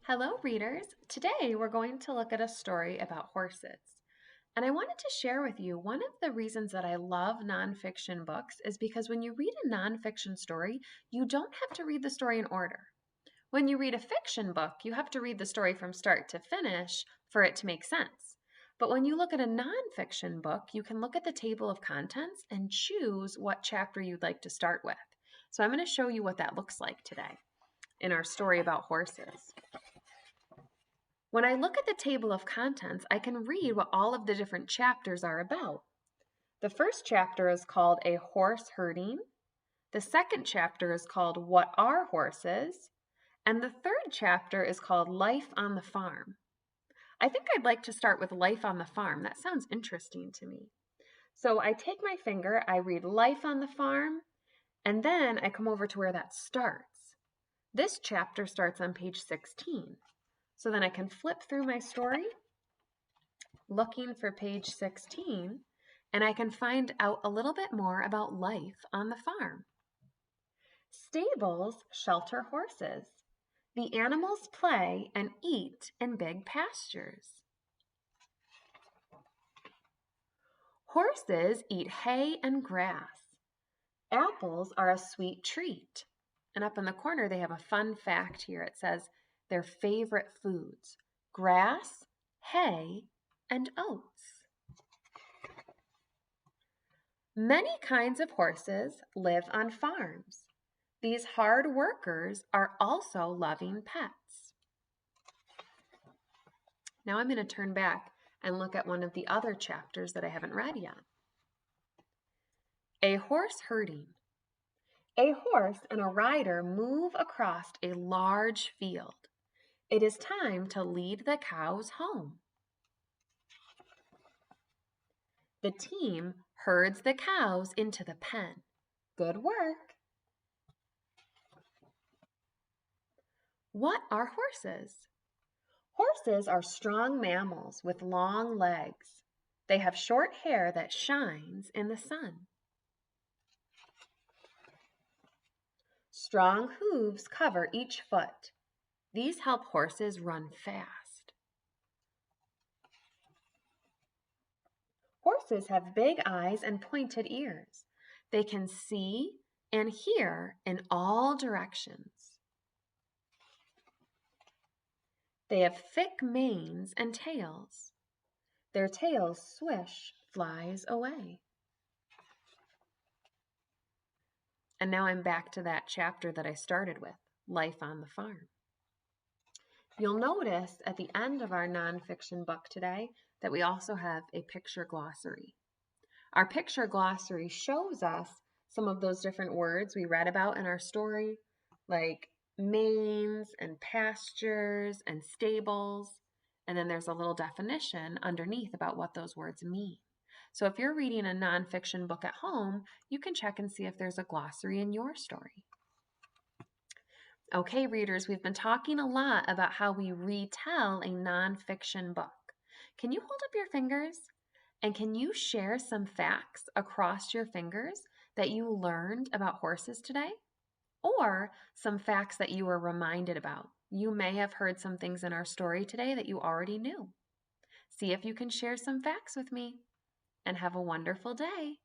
Hello, readers. Today we're going to look at a story about horses. And I wanted to share with you one of the reasons that I love nonfiction books is because when you read a nonfiction story, you don't have to read the story in order. When you read a fiction book, you have to read the story from start to finish for it to make sense. But when you look at a nonfiction book, you can look at the table of contents and choose what chapter you'd like to start with. So I'm going to show you what that looks like today in our story about horses. When I look at the table of contents, I can read what all of the different chapters are about. The first chapter is called A Horse Herding. The second chapter is called What Are Horses? And the third chapter is called Life on the Farm. I think I'd like to start with Life on the Farm. That sounds interesting to me. So I take my finger, I read Life on the Farm, and then I come over to where that starts. This chapter starts on page 16. So then I can flip through my story, looking for page 16, and I can find out a little bit more about life on the farm. Stables shelter horses. The animals play and eat in big pastures. Horses eat hay and grass. Apples are a sweet treat. And up in the corner, they have a fun fact here. It says their favorite foods: grass, hay, and oats. Many kinds of horses live on farms. These hard workers are also loving pets. Now I'm going to turn back and look at one of the other chapters that I haven't read yet. A horse herding. A horse and a rider move across a large field. It is time to lead the cows home. The team herds the cows into the pen. Good work. What are horses? Horses are strong mammals with long legs. They have short hair that shines in the sun. Strong hooves cover each foot. These help horses run fast. Horses have big eyes and pointed ears. They can see and hear in all directions. They have thick manes and tails. Their tails swish flies away. And now I'm back to that chapter that I started with, Life on the Farm. You'll notice at the end of our nonfiction book today that we also have a picture glossary. Our picture glossary shows us some of those different words we read about in our story, like manes and pastures and stables. And then there's a little definition underneath about what those words mean. So if you're reading a nonfiction book at home, you can check and see if there's a glossary in your story. Okay, readers, we've been talking a lot about how we retell a nonfiction book. Can you hold up your fingers? And can you share some facts across your fingers that you learned about horses today? Or some facts that you were reminded about? You may have heard some things in our story today that you already knew. See if you can share some facts with me. And have a wonderful day.